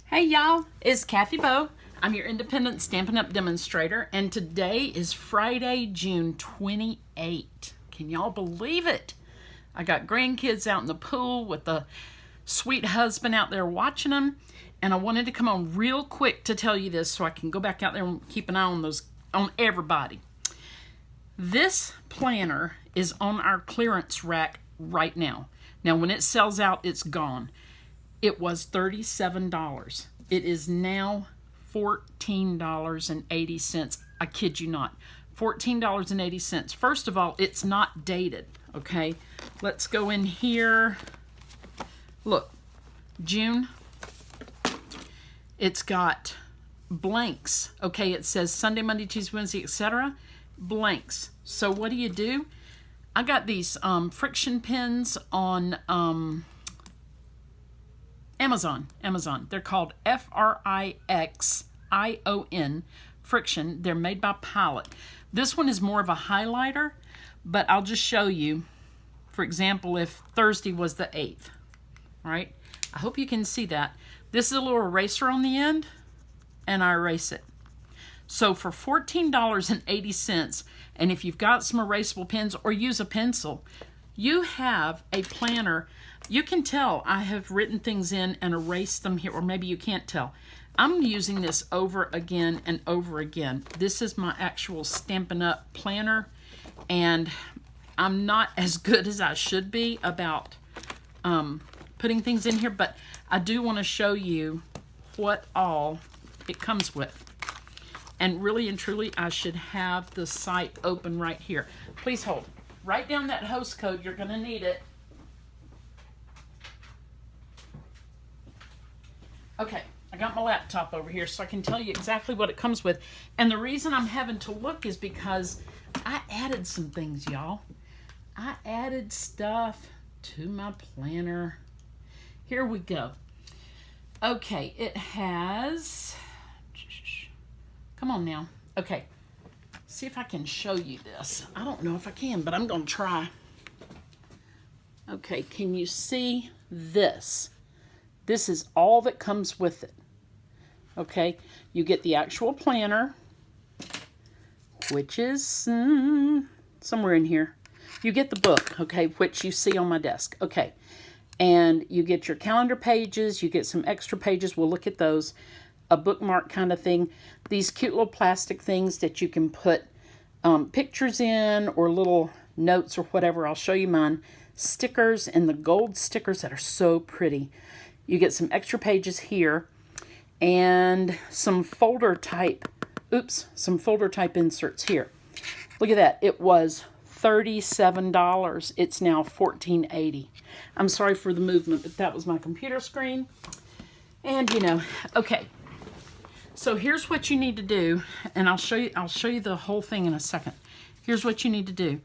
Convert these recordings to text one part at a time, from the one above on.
Hey y'all, it's Kathy Bowe. I'm your independent Stampin' Up! Demonstrator, and today is Friday, June 28. Can y'all believe it? I got grandkids out in the pool with the sweet husband out there watching them, and I wanted to come on real quick to tell you this so I can go back out there and keep an eye on everybody. This planner is on our clearance rack right now. Now, when it sells out, it's gone. It was $37. It is now $14.80. I kid you not. $14.80. First of all, it's not dated, okay? Let's go in here. Look, June. It's got blanks, okay? It says Sunday, Monday, Tuesday, Wednesday, etc. Blanks. So what do? I got these friction pins on Amazon. They're called Frixion, Friction. They're made by Pilot. This one is more of a highlighter, but I'll just show you. For example, if Thursday was the 8th, right? I hope you can see that. This is a little eraser on the end, and I erase it. So for $14.80, and if you've got some erasable pens or use a pencil, you have a planner. You can tell I have written things in and erased them here, or maybe you can't tell. I'm using this over again and over again. This is my actual Stampin' Up! Planner, and I'm not as good as I should be about putting things in here, but I do want to show you what all it comes with. And really and truly, I should have the site open right here. Please hold. Write down that host code. You're going to need it. Okay, I got my laptop over here so I can tell you exactly what it comes with. And the reason I'm having to look is because I added some things, y'all. I added stuff to my planner. Here we go. Okay, it has... Come on now. Okay, see if I can show you this. I don't know if I can, but I'm going to try. Okay, can you see this? This is all that comes with it. Okay, you get the actual planner, which is somewhere in here. You get the book, okay, which you see on my desk. Okay, and you get your calendar pages. You get some extra pages. We'll look at those. A bookmark kind of thing. These cute little plastic things that you can put pictures in or little notes or whatever. I'll show you mine. Stickers, and the gold stickers that are so pretty. You get some extra pages here and some folder type inserts here. Look at that. It was $37. It's now $14.80. I'm sorry for the movement, but that was my computer screen. And okay. So here's what you need to do, and I'll show you the whole thing in a second. Here's what you need to do.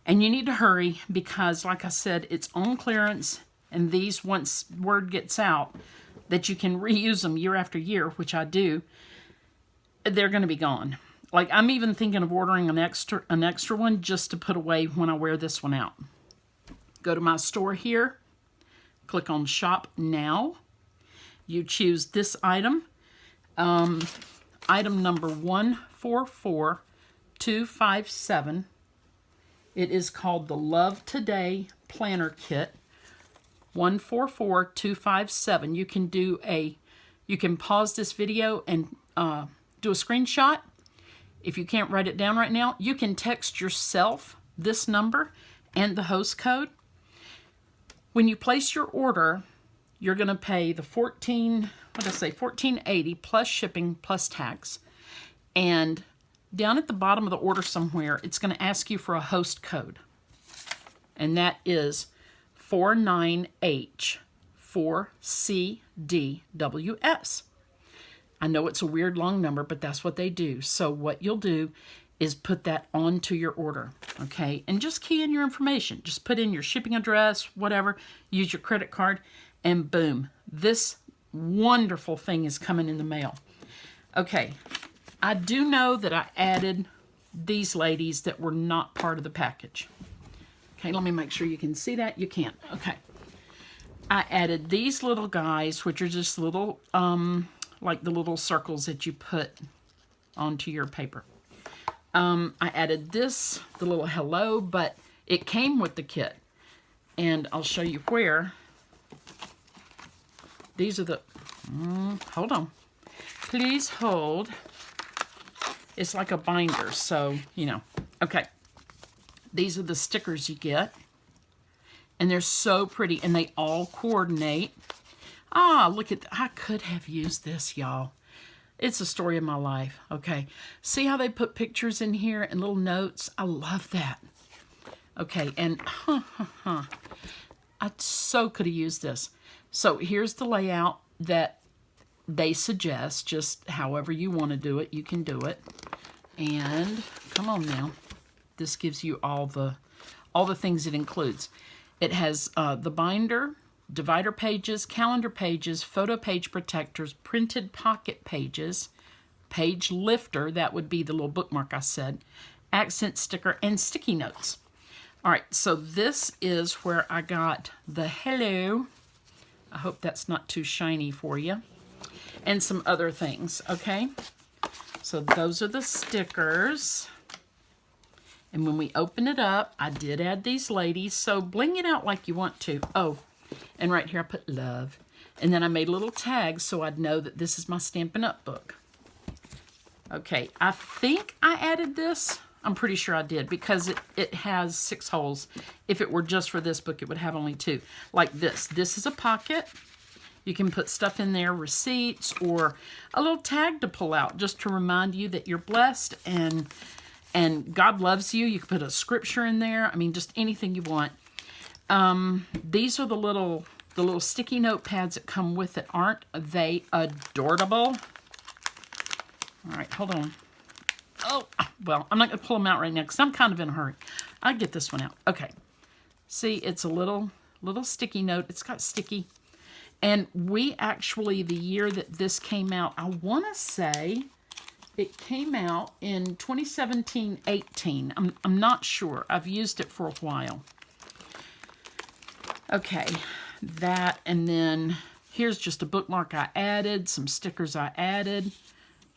And you need to hurry because, like I said, it's on clearance, and these, once word gets out that you can reuse them year after year, which I do, they're going to be gone. Like, I'm even thinking of ordering an extra one just to put away when I wear this one out. Go to my store here, click on Shop Now. You choose this item. Item number 144257. It is called the Love Today Planner Kit. 144257. You can pause this video and do a screenshot. If you can't write it down right now, you can text yourself this number and the host code. When you place your order, you're going to pay the $14.80 plus shipping plus tax. And down at the bottom of the order somewhere, it's going to ask you for a host code. And that is 49H4CDWS. I know it's a weird long number, but that's what they do. So what you'll do is put that onto your order, okay? And just key in your information. Just put in your shipping address, whatever. Use your credit card. And boom, this wonderful thing is coming in the mail. Okay, I do know that I added these ladies that were not part of the package. Okay, let me make sure you can see that. You can't. Okay. I added these little guys, which are just little, like the little circles that you put onto your paper. I added this, the little hello, but it came with the kit. And I'll show you where. These are the, hold on. Please hold. It's like a binder, so, you know. Okay. These are the stickers you get. And they're so pretty, and they all coordinate. Ah, look at, I could have used this, y'all. It's the story of my life. Okay. See how they put pictures in here and little notes? I love that. Okay, and I so could have used this. So here's the layout that they suggest. Just however you want to do it, you can do it. And come on now. This gives you all the things it includes. It has the binder, divider pages, calendar pages, photo page protectors, printed pocket pages, page lifter, that would be the little bookmark I said, accent sticker, and sticky notes. All right, so this is where I got the hello. I hope that's not too shiny for you. And some other things, okay? So those are the stickers. And when we open it up, I did add these ladies. So bling it out like you want to. Oh, and right here I put love. And then I made little tags so I'd know that this is my Stampin' Up book. Okay, I think I added this. I'm pretty sure I did because it has 6 holes. If it were just for this book, it would have only 2. Like this. This is a pocket. You can put stuff in there, receipts, or a little tag to pull out just to remind you that you're blessed and God loves you. You can put a scripture in there. I mean, just anything you want. These are the little sticky note pads that come with it. Aren't they adorable? All right, hold on. Oh, well, I'm not going to pull them out right now because I'm kind of in a hurry. I'll get this one out. Okay. See, it's a little sticky note. It's got sticky. And we actually, the year that this came out, I want to say it came out in 2017-18. I'm not sure. I've used it for a while. Okay, that, and then here's just a bookmark I added, some stickers I added.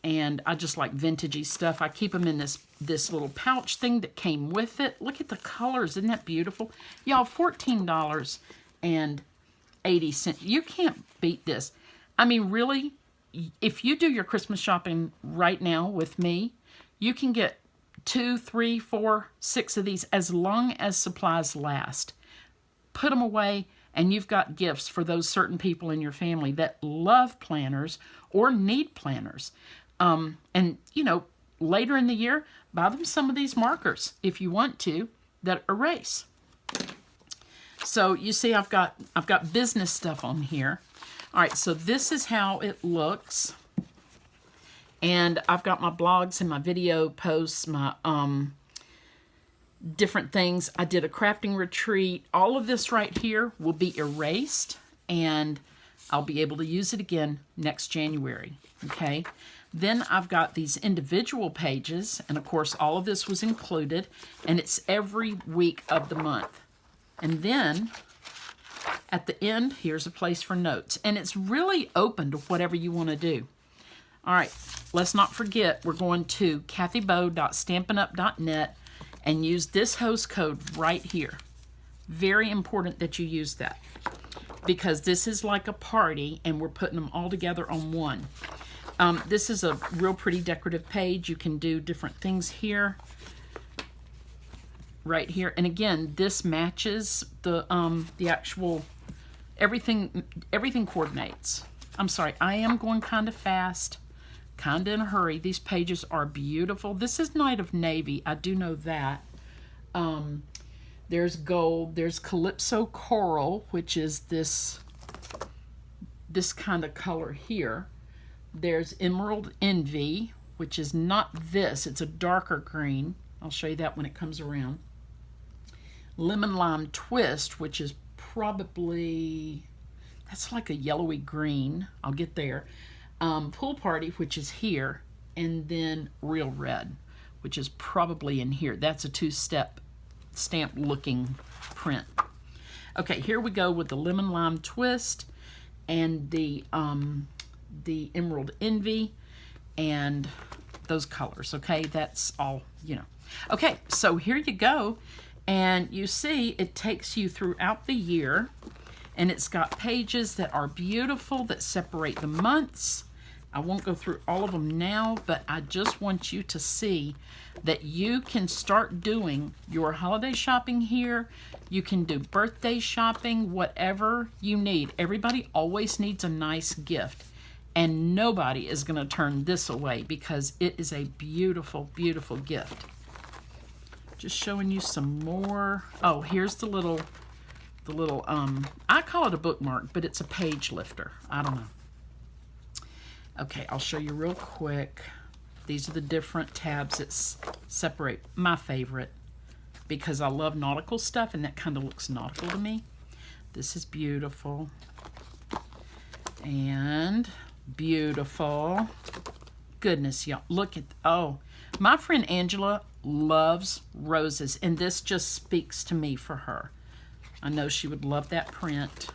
And I just like vintagey stuff. I keep them in this little pouch thing that came with it. Look at the colors. Isn't that beautiful? Y'all, $14.80. You can't beat this. I mean, really, if you do your Christmas shopping right now with me, you can get 2, 3, 4, 6 of these as long as supplies last. Put them away, and you've got gifts for those certain people in your family that love planners or need planners. And, you know, later in the year, buy them some of these markers, if you want to, that erase. So you see I've got business stuff on here. All right, so this is how it looks. And I've got my blogs and my video posts, my different things. I did a crafting retreat. All of this right here will be erased, and I'll be able to use it again next January, okay? Then I've got these individual pages, and of course all of this was included, and it's every week of the month. And then at the end, here's a place for notes, and it's really open to whatever you want to do. All right, let's not forget, we're going to kathybo.stampinup.net and use this host code right here. Very important that you use that, because this is like a party, and we're putting them all together on one. This is a real pretty decorative page. You can do different things here, right here. And again, this matches the actual, everything coordinates. I'm sorry, I am going kind of fast, kind of in a hurry. These pages are beautiful. This is Night of Navy. I do know that. There's gold. There's Calypso Coral, which is this kind of color here. There's Emerald Envy, which is not this. It's a darker green. I'll show you that when it comes around. Lemon Lime Twist, which is probably, that's like a yellowy green. I'll get there. Pool Party, which is here. And then Real Red, which is probably in here. That's a 2-step stamp looking print. Okay, here we go with the lemon lime twist and the Emerald Envy and those colors. Okay, that's all, you know. Okay, so here you go. And you see it takes you throughout the year, and it's got pages that are beautiful that separate the months. I won't go through all of them now, but I just want you to see that you can start doing your holiday shopping here. You can do birthday shopping, whatever you need. Everybody always needs a nice gift, and nobody is going to turn this away because it is a beautiful, beautiful gift. Just showing you some more. Oh, here's the little, I call it a bookmark, but it's a page lifter. I don't know. Okay, I'll show you real quick. These are the different tabs that separate. My favorite, because I love nautical stuff, and that kind of looks nautical to me. This is beautiful. And beautiful. Goodness, y'all, look at, oh, my friend Angela loves roses, and this just speaks to me for her. I know she would love that print.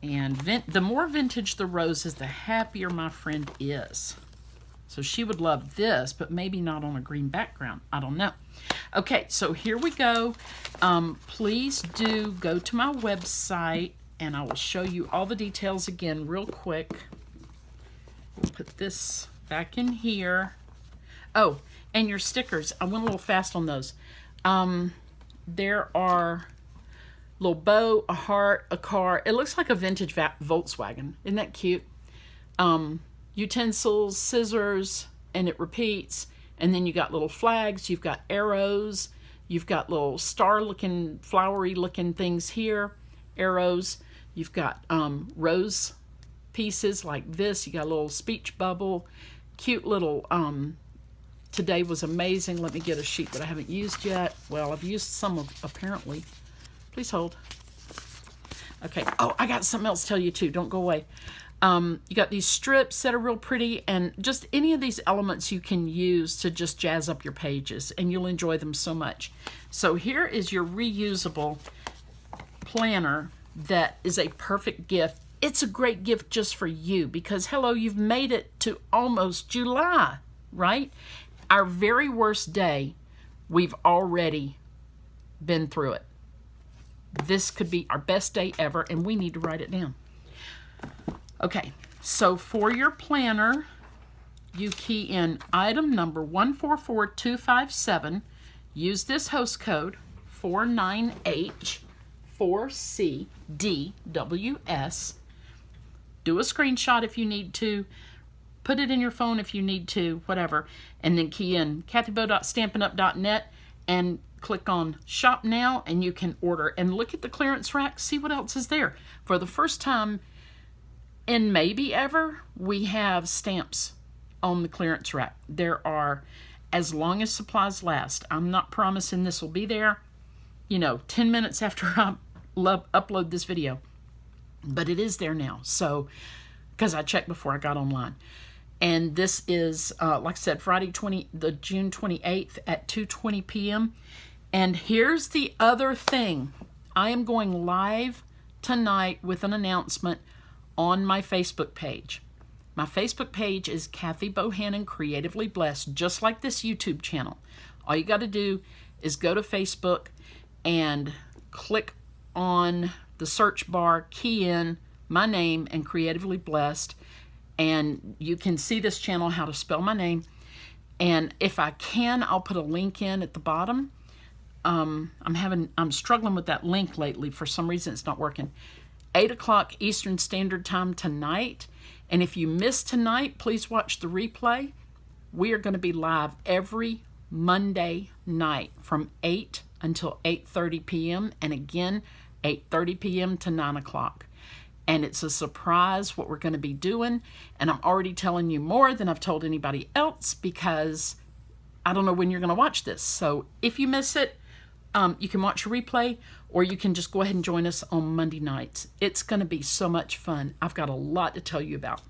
And the more vintage the roses, the happier my friend is. So she would love this, but maybe not on a green background. I don't know. Okay, so here we go. Please do go to my website, and I will show you all the details again real quick. We'll put this back in here. Oh, and your stickers. I went a little fast on those. There are little bow, a heart, a car. It looks like a vintage Volkswagen. Isn't that cute? Utensils, scissors, and it repeats. And then you got little flags. You've got arrows. You've got little star-looking, flowery-looking things here. Arrows. You've got rose pieces like this. You got a little speech bubble. Cute little... Today was amazing. Let me get a sheet that I haven't used yet. Well, I've used some of, apparently. Please hold. Okay. Oh, I got something else to tell you too. Don't go away. You got these strips that are real pretty, and just any of these elements you can use to just jazz up your pages, and you'll enjoy them so much. So here is your reusable planner that is a perfect gift. It's a great gift just for you because, hello, you've made it to almost July, right? Our very worst day, we've already been through it. This could be our best day ever, and we need to write it down. Okay, so for your planner, you key in item number 144257. Use this host code 49H4CDWS. Do a screenshot if you need to. Put it in your phone if you need to, whatever. And then key in kathybo.stampinup.net and click on Shop Now, and you can order. And look at the clearance rack. See what else is there. For the first time in maybe ever, we have stamps on the clearance rack. There are, as long as supplies last. I'm not promising this will be there, 10 minutes after I upload this video. But it is there now. So, because I checked before I got online. And this is, like I said, Friday, June 28th at 2:20 p.m. And here's the other thing. I am going live tonight with an announcement on my Facebook page. My Facebook page is Kathy Bohannon Creatively Blessed, just like this YouTube channel. All you got to do is go to Facebook and click on the search bar, key in my name and Creatively Blessed, and you can see this channel, how to spell my name. And if I can, I'll put a link in at the bottom. I'm struggling with that link lately. For some reason, it's not working. 8 o'clock Eastern Standard Time tonight. And if you miss tonight, please watch the replay. We are going to be live every Monday night from 8 until 8:30 p.m. and again 8:30 p.m. to 9 o'clock. And it's a surprise what we're going to be doing. And I'm already telling you more than I've told anybody else because I don't know when you're going to watch this. So if you miss it, you can watch a replay, or you can just go ahead and join us on Monday nights. It's going to be so much fun. I've got a lot to tell you about.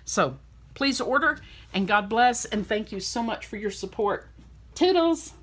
So please order, and God bless, and thank you so much for your support. Toodles!